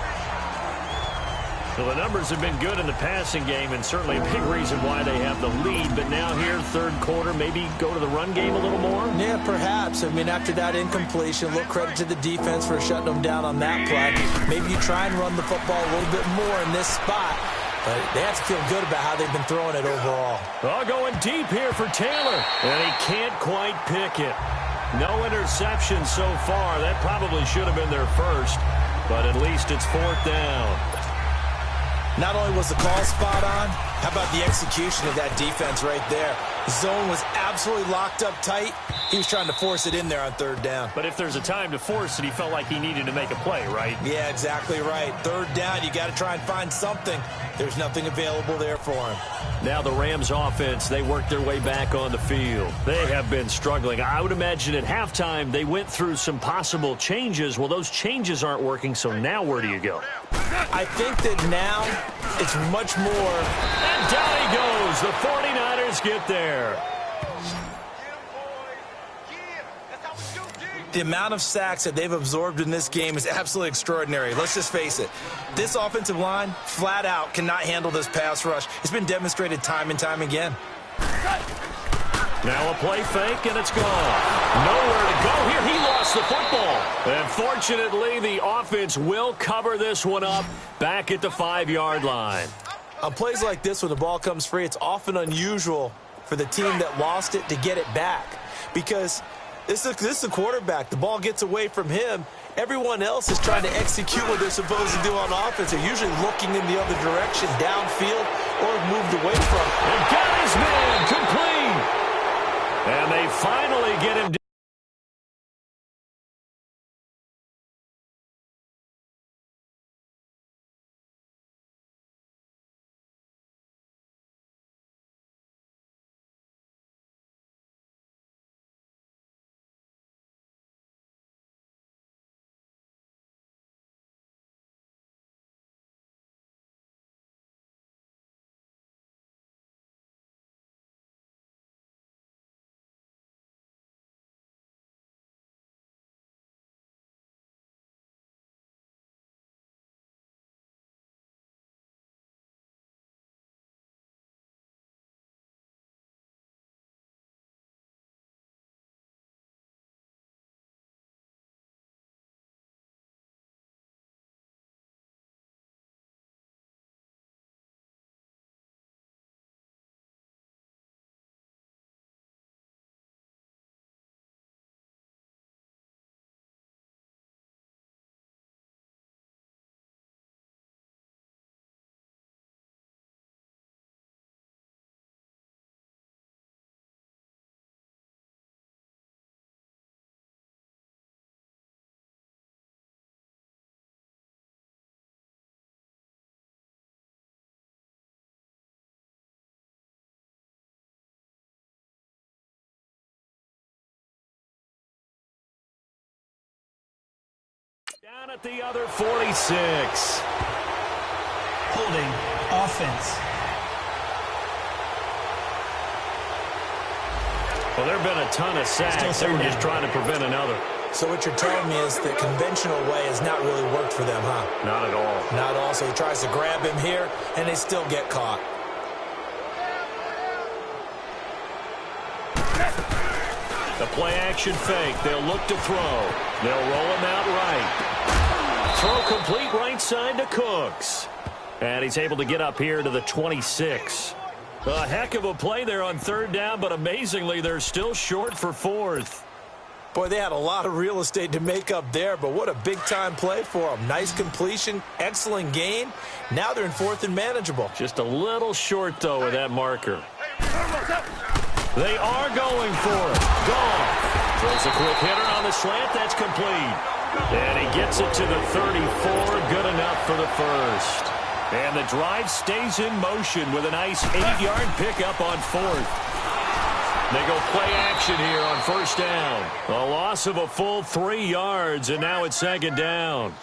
So the numbers have been good in the passing game and certainly a big reason why they have the lead. But now here, 3rd quarter, maybe go to the run game a little more? Yeah, perhaps. I mean, after that incompletion, a little credit to the defense for shutting them down on that play. Maybe you try and run the football a little bit more in this spot. But they have to feel good about how they've been throwing it overall. Oh, going deep here for Taylor. And he can't quite pick it. No interception so far. That probably should have been their first. But at least it's 4th down. Not only was the call spot on, how about the execution of that defense right there? The zone was absolutely locked up tight. He was trying to force it in there on 3rd down. But if there's a time to force it, he felt like he needed to make a play, right? Yeah, exactly right. 3rd down, you got to try and find something. There's nothing available there for him. Now the Rams offense, they work their way back on the field. They have been struggling. I would imagine at halftime they went through some possible changes. Well, those changes aren't working, so now where do you go? I think that now it's much more. And down he goes. The 49ers get there. The amount of sacks that they've absorbed in this game is absolutely extraordinary. Let's just face it. This offensive line, flat out, cannot handle this pass rush. It's been demonstrated time and time again. Now a play fake, and it's gone. Nowhere to go here. He lost the football. And fortunately, the offense will cover this one up back at the 5-yard line. On plays like this, when the ball comes free, it's often unusual for the team that lost it to get it back. Because this is the quarterback. The ball gets away from him. Everyone else is trying to execute what they're supposed to do on offense. They're usually looking in the other direction, downfield, or moved away from it. And got his man complete. And they finally get him down. Down at the other 46. Holding offense. Well, there have been a ton of sacks. They were just trying to prevent another. So what you're telling me is the conventional way has not really worked for them, huh? Not at all. Not at all. So he tries to grab him here, and they still get caught. The play-action fake. They'll look to throw. They'll roll him out right. Throw complete right side to Cooks. And he's able to get up here to the 26. A heck of a play there on third down, but amazingly, they're still short for fourth. Boy, they had a lot of real estate to make up there, but what a big-time play for them. Nice completion, excellent gain. Now they're in fourth and manageable. Just a little short, though, with that marker. They are going for it. Goff throws a quick hitter on the slant. That's complete. And he gets it to the 34. Good enough for the first. And the drive stays in motion with a nice 8-yard pickup on fourth. They go play action here on first down. A loss of a full 3 yards, and now it's second down.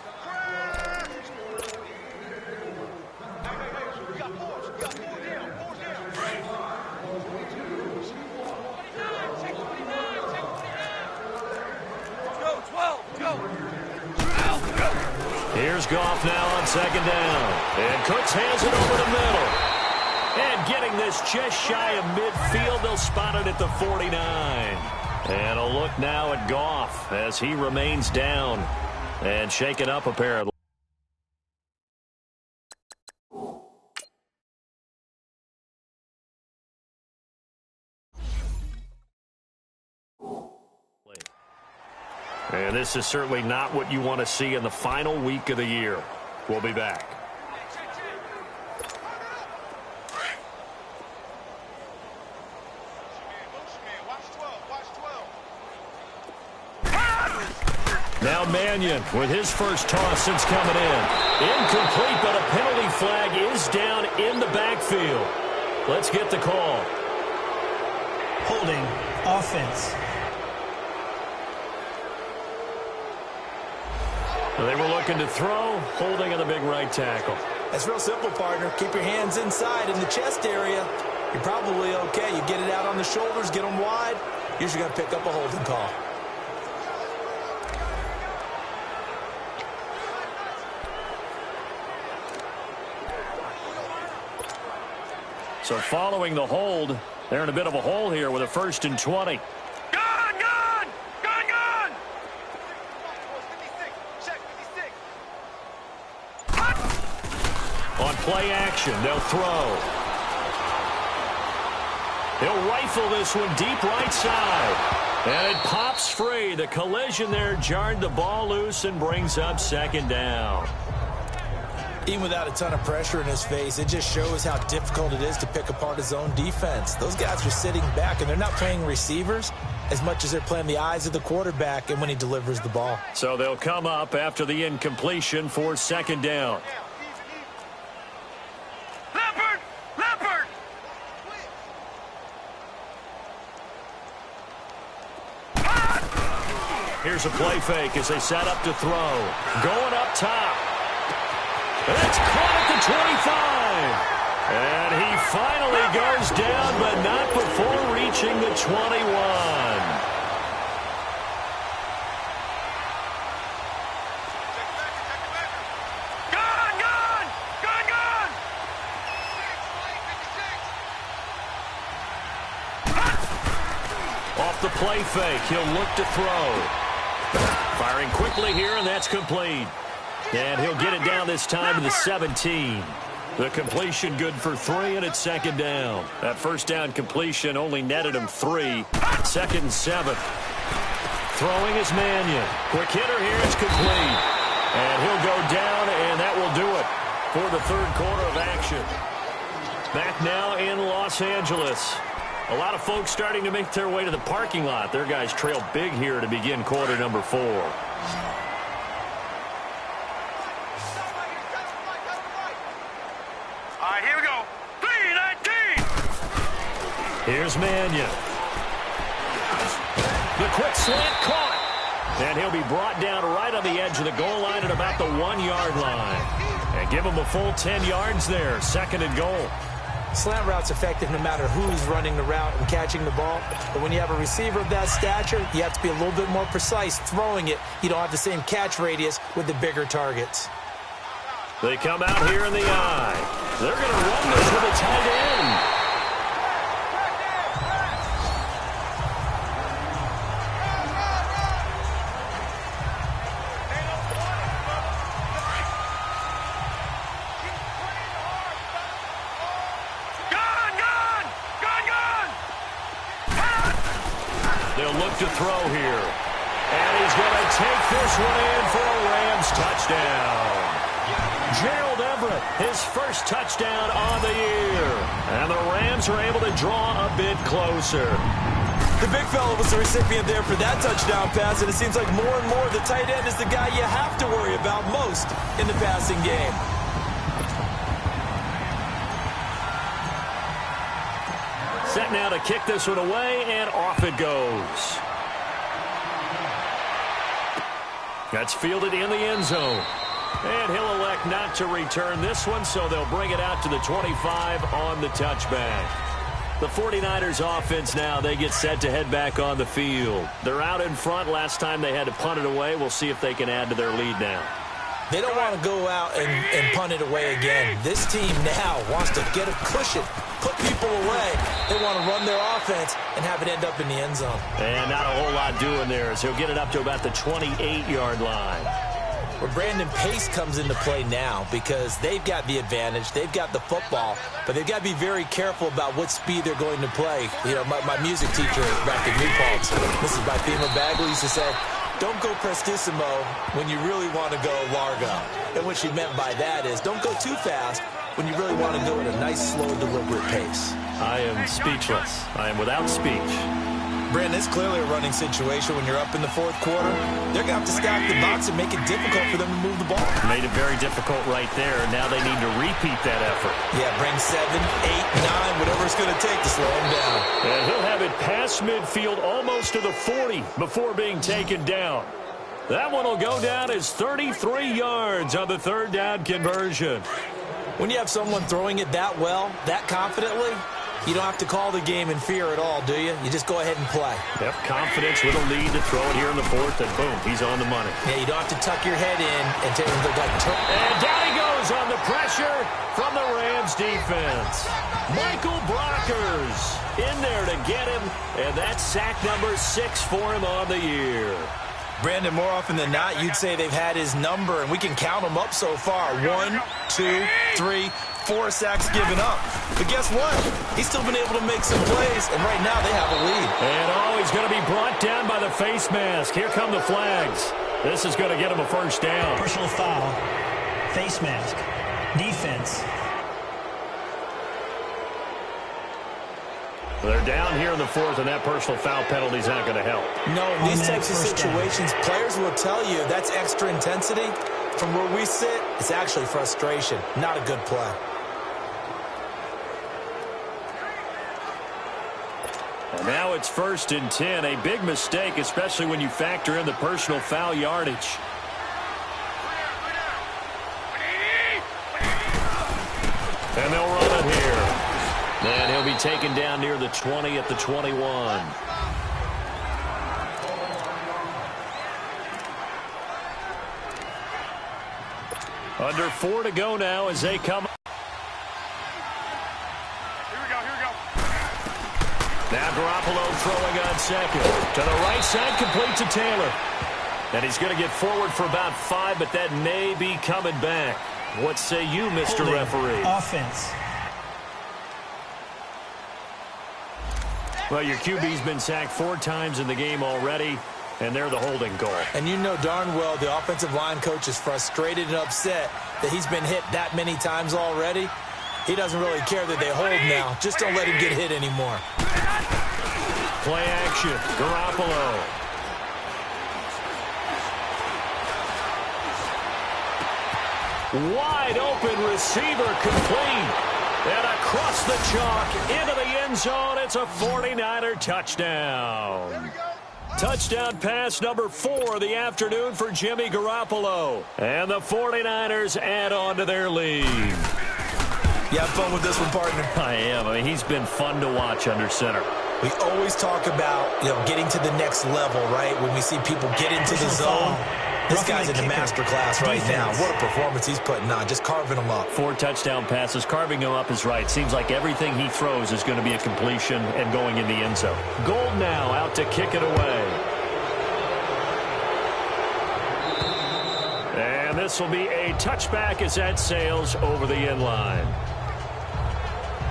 Here's Goff now on second down. And Cooks hands it over the middle. And getting this just shy of midfield, they'll spot it at the 49. And a look now at Goff as he remains down and shaken up apparently. And this is certainly not what you want to see in the final week of the year. We'll be back. Now Mannion with his first toss since coming in. Incomplete, but a penalty flag is down in the backfield. Let's get the call. Holding offense. They were looking to throw, holding on the big right tackle. That's real simple, partner. Keep your hands inside in the chest area. You're probably okay. You get it out on the shoulders, get them wide. Usually going to pick up a holding call. So following the hold, they're in a bit of a hole here with a 1st and 20. On play action, they'll throw. He'll rifle this one deep right side. And it pops free. The collision there jarred the ball loose and brings up second down. Even without a ton of pressure in his face, it just shows how difficult it is to pick apart his own defense. Those guys are sitting back, and they're not playing receivers as much as they're playing the eyes of the quarterback and when he delivers the ball. So they'll come up after the incompletion for second down. Here's a play fake as they set up to throw. Going up top. It's caught at the 25. And he finally goes down, but not before reaching the 21. Off the play fake, he'll look to throw. Firing quickly here, and that's complete. And he'll get it down this time to the 17. The completion good for 3, and it's second down. That first down completion only netted him 3. Second and 7. Throwing is Mannion. Quick hitter here, it's complete. And he'll go down, and that will do it for the third quarter of action. Back now in Los Angeles. A lot of folks starting to make their way to the parking lot. Their guys trail big here to begin quarter number 4. All right, here we go. 3-19. Here's Mannion. The quick slant caught. And he'll be brought down right on the edge of the goal line at about the 1-yard line. And give him a full 10 yards there. Second and goal. Slant route's effective no matter who's running the route and catching the ball. But when you have a receiver of that stature, you have to be a little bit more precise throwing it. You don't have the same catch radius with the bigger targets. They come out here in the eye. They're going to run this with a tight end. look to throw here. And he's going to take this one in for a Rams touchdown. Gerald Everett, his first touchdown on the year. And the Rams are able to draw a bit closer. The big fella was the recipient there for that touchdown pass, and it seems like more and more the tight end is the guy you have to worry about most in the passing game. Set now to kick this one away, and off it goes. That's fielded in the end zone. And he'll elect not to return this one, so they'll bring it out to the 25 on the touchback. The 49ers offense now, they get set to head back on the field. They're out in front. Last time they had to punt it away. We'll see if they can add to their lead now. They don't want to go out and punt it away again. This team now wants to get a cushion, put people away. They want to run their offense and have it end up in the end zone. And not a whole lot doing there, as he'll get it up to about the 28-yard line. Where Brandon Pace comes into play now because they've got the advantage. They've got the football, but they've got to be very careful about what speed they're going to play. You know, my music teacher back in New Paltz, Mrs. Bythema Bagley, used to say, don't go prestissimo when you really want to go largo. And what she meant by that is don't go too fast when you really want to go at a nice, slow, deliberate pace. I am speechless. I am without speech. Brandon, it's clearly a running situation when you're up in the fourth quarter. They're going to have to stack the box and make it difficult for them to move the ball. Made it very difficult right there. Now they need to repeat that effort. Yeah, bring 7, 8, 9, whatever it's going to take to slow him down. And he'll have it past midfield almost to the 40 before being taken down. That one will go down as 33 yards on the third down conversion. When you have someone throwing it that well, that confidently, you don't have to call the game in fear at all, do you? You just go ahead and play. Yep, confidence with a lead to throw it here in the fourth, and boom, he's on the money. Yeah, you don't have to tuck your head in and take him to like turn. And down he goes on the pressure from the Rams defense. Michael Brockers in there to get him, and that's sack number 6 for him on the year. Brandon, more often than not, you'd say they've had his number, and we can count them up so far. 1, 2, 3, 4 sacks given up. But guess what? He's still been able to make some plays, and right now they have a lead. And he's going to be brought down by the face mask. Here come the flags. This is going to get him a first down. Personal foul, face mask, defense. They're down here in the fourth, and that personal foul penalty is not going to help. No, in these types of situations, players will tell you that's extra intensity. From where we sit, it's actually frustration, not a good play. And now it's 1st and 10. A big mistake, especially when you factor in the personal foul yardage. And they'll run it here. And he'll be taken down near the 20 at the 21. Under 4 to go now as they come. Here we go. Now Garoppolo throwing on second. To the right side, complete to Taylor. And he's going to get forward for about 5, but that may be coming back. What say you, Mr. Holding. Referee? Offense. Well, your QB's been sacked 4 times in the game already, and they're the holding goal. And you know darn well the offensive line coach is frustrated and upset that he's been hit that many times already. He doesn't really care that they hold now. Just don't let him get hit anymore. Play action. Garoppolo. Wide open receiver complete. And across the chalk into the end zone. It's a 49er touchdown. Touchdown pass number 4 of the afternoon for Jimmy Garoppolo. And the 49ers add on to their lead. You have fun with this one, partner? I am. I mean, he's been fun to watch under center. We always talk about, getting to the next level, right? When we see people get into the zone. This guy's in the master class right now. What a performance he's putting on, just carving them up. 4 touchdown passes. Carving him up is right. Seems like everything he throws is going to be a completion and going in the end zone. Gold now out to kick it away. And this will be a touchback as that sails over the end line.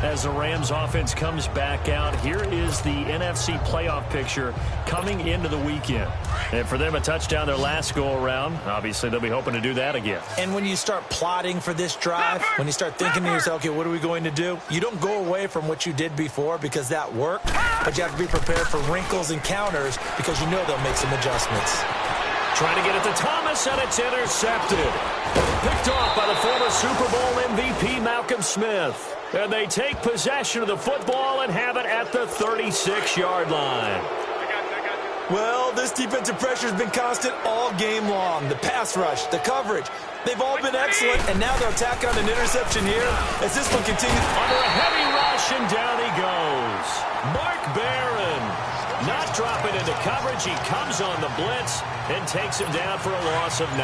As the Rams offense comes back out, here is the NFC playoff picture coming into the weekend. And for them, a touchdown their last go-around. Obviously, they'll be hoping to do that again. And when you start plotting for this drive, when you start thinking to yourself, okay, what are we going to do? You don't go away from what you did before because that worked, but you have to be prepared for wrinkles and counters because you know they'll make some adjustments. Trying to get it to Thomas, and it's intercepted. Picked off by the former Super Bowl MVP, Malcolm Smith. And they take possession of the football and have it at the 36-yard line. Well, this defensive pressure has been constant all game long. The pass rush, the coverage, they've all been excellent, and now they'll tack on an interception here as this one continues. Under a heavy rush, and down he goes. Mark Barron not dropping into coverage. He comes on the blitz and takes him down for a loss of 9.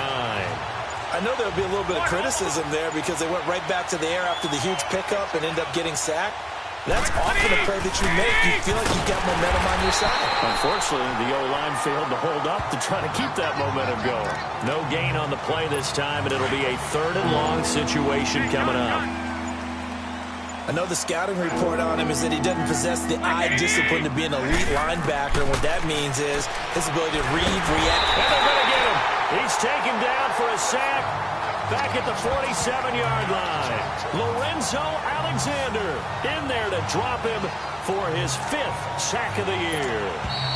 I know there'll be a little bit of criticism there because they went right back to the air after the huge pickup and end up getting sacked. That's often a play that you make. You feel like you've got momentum on your side. Unfortunately, the O-line failed to hold up to try to keep that momentum going. No gain on the play this time, and it'll be a 3rd and long situation coming up. I know the scouting report on him is that he doesn't possess the eye discipline to be an elite linebacker. And what that means is his ability to read, react. And they're going to get him. He's taken down for a sack back at the 47-yard line. Lorenzo Alexander in there to drop him for his 5th sack of the year.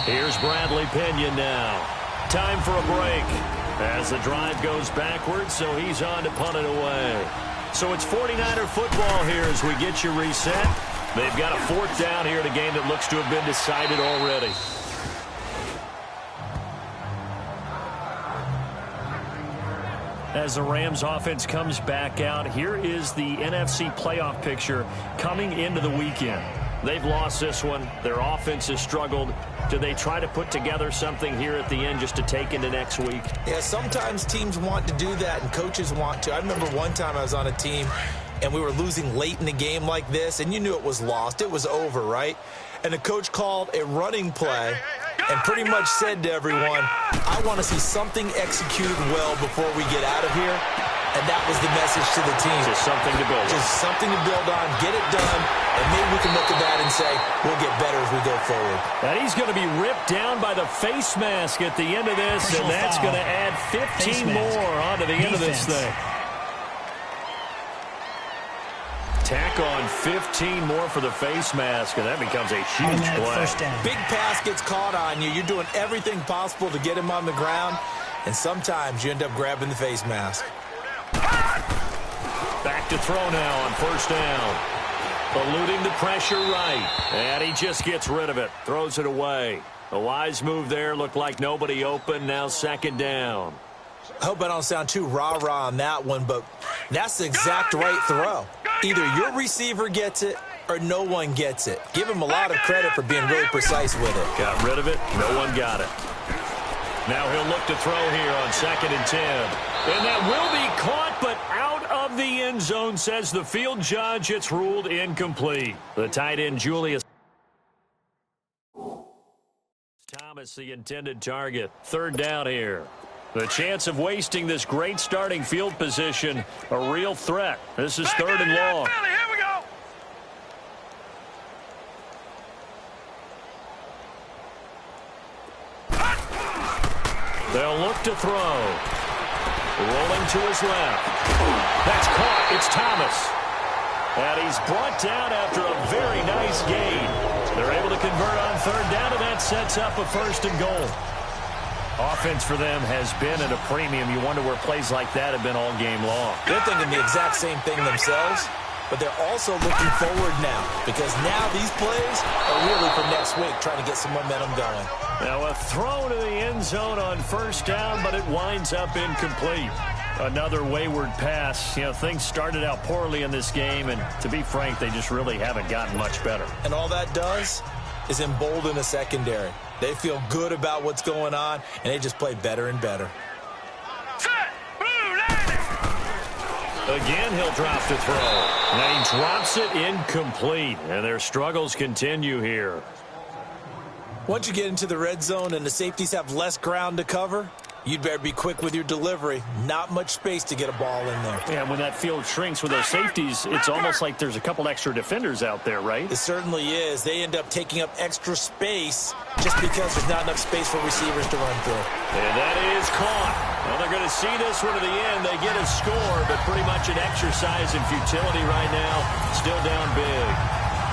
Here's Bradley Pinion now. Time for a break as the drive goes backwards, so he's on to punt it away. So it's 49er football here as we get you reset. They've got a 4th down here in a game that looks to have been decided already. As the Rams offense comes back out, here is the NFC playoff picture coming into the weekend. They've lost this one. Their offense has struggled. Do they try to put together something here at the end just to take into next week? Yeah, sometimes teams want to do that and coaches want to. I remember one time I was on a team and we were losing late in the game like this, and you knew it was lost. It was over, right? And the coach called a running play and pretty much said to everyone, I want to see something executed well before we get out of here. And that was the message to the team. Just something to build on. Just something to build on, get it done, and maybe we can look at that and say, we'll get better as we go forward. And he's going to be ripped down by the face mask at the end of this, and that's going to add 15 more onto the end of this thing. Tack on 15 more for the face mask, and that becomes a huge play. Big pass gets caught on you. You're doing everything possible to get him on the ground, and sometimes you end up grabbing the face mask. Back to throw now on 1st down. Eluding the pressure right, and he just gets rid of it. Throws it away. A wise move there. Looked like nobody open. Now 2nd down. I hope I don't sound too rah-rah on that one, but that's the exact right throw. Either your receiver gets it or no one gets it. Give him a lot of credit for being really precise with it. Got rid of it. No one got it. Now he'll look to throw here on 2nd and 10. And that will be caught, but out of the end zone, says the field judge. It's ruled incomplete. The tight end, Julius Thomas, the intended target. 3rd down here. The chance of wasting this great starting field position, a real threat. This is 3rd and long. Here we go. They'll look to throw. Rolling to his left. That's caught. It's Thomas. And he's brought down after a very nice gain. They're able to convert on 3rd down, and that sets up a 1st and goal. Offense for them has been at a premium. You wonder where plays like that have been all game long. They're thinking the exact same thing themselves, but they're also looking forward now because now these plays are really for next week, trying to get some momentum going. Now a throw to the end zone on 1st down, but it winds up incomplete. Another wayward pass. You know, things started out poorly in this game, and to be frank, they just really haven't gotten much better. And all that does is embolden a secondary. They feel good about what's going on, and they just play better and better. Again, he'll drop to throw. And he drops it incomplete, and their struggles continue here. Once you get into the red zone and the safeties have less ground to cover, You'd better be quick with your delivery. Not much space to get a ball in there. Yeah, when that field shrinks with those safeties, it's almost like there's a couple extra defenders out there, right? It certainly is. They end up taking up extra space just because there's not enough space for receivers to run through. And that is caught. Well, they're going to see this one to the end. They get a score, but pretty much an exercise in futility right now. Still down big.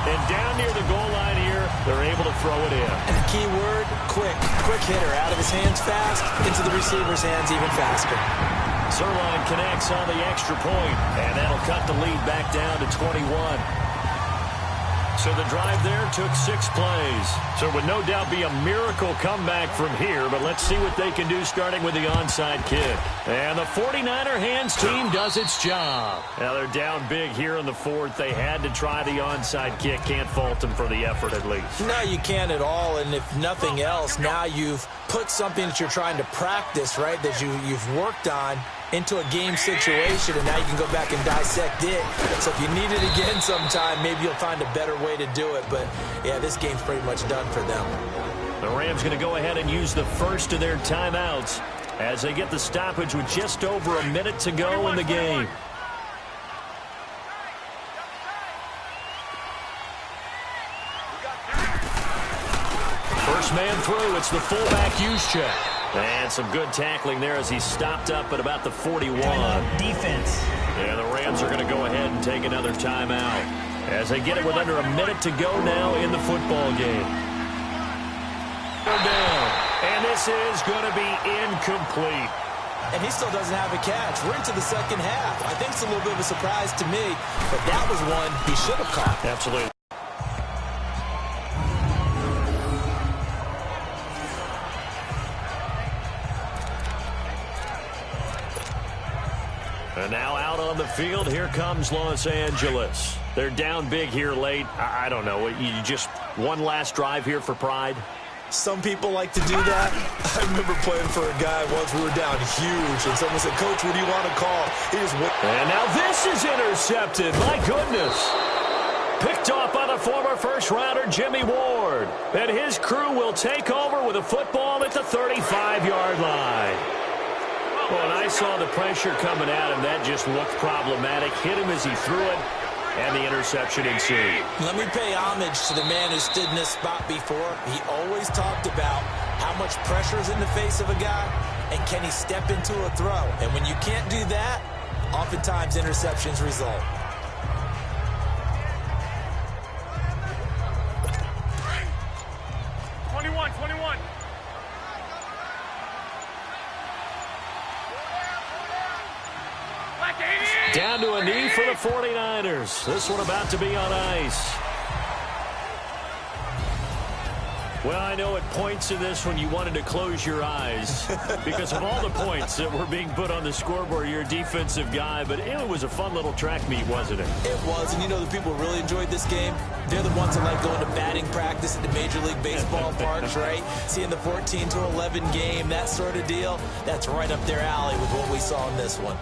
And down near the goal line here, they're able to throw it in. And the key word, quick. Quick hitter. Out of his hands fast, into the receiver's hands even faster. Sirline connects on the extra point, and that'll cut the lead back down to 21. So the drive there took 6 plays. So it would no doubt be a miracle comeback from here, but let's see what they can do starting with the onside kick. And the 49er hands team does its job. Now they're down big here in the fourth. They had to try the onside kick. Can't fault them for the effort at least. No, you can't at all, and if nothing else, now you've put something that you're trying to practice, right, that you've worked on into a game situation, and now you can go back and dissect it. So if you need it again sometime, maybe you'll find a better way to do it. But, yeah, this game's pretty much done for them. The Rams going to go ahead and use the first of their timeouts as they get the stoppage with just over a minute to go in the game. First man through, it's the fullback use check. And some good tackling there as he stopped up at about the 41. Defense. And the Rams are going to go ahead and take another timeout as they get it with under a minute to go now in the football game. Down. And this is going to be incomplete. And he still doesn't have a catch. We're into the second half. I think it's a little bit of a surprise to me, but that was one he should have caught. Absolutely. And now out on the field, here comes Los Angeles. They're down big here late. I don't know. You just one last drive here for pride? Some people like to do that. I remember playing for a guy once. We were down huge, and someone said, "Coach, what do you want to call?" He just went. And now this is intercepted. My goodness. Picked off by the former first-rounder Jimmy Ward. And his crew will take over with a football at the 35-yard line. Well, and I saw the pressure coming at him. That just looked problematic. Hit him as he threw it, and the interception ensued. Let me pay homage to the man who stood in this spot before. He always talked about how much pressure is in the face of a guy, and can he step into a throw. And when you can't do that, oftentimes interceptions result. Down to a knee for the 49ers. This one about to be on ice. Well, I know at points in this when you wanted to close your eyes because of all the points that were being put on the scoreboard. You're a defensive guy, but it was a fun little track meet, wasn't it? It was, and you know the people who really enjoyed this game? They're the ones that like going to batting practice at the Major League Baseball parks, right? Seeing the 14-11 game, that sort of deal, that's right up their alley with what we saw in this one.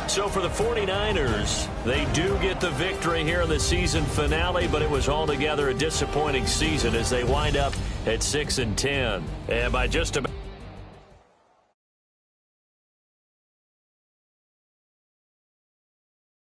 So for the 49ers, they do get the victory here in the season finale, but it was altogether a disappointing season as they wind up at 6-10. And by just about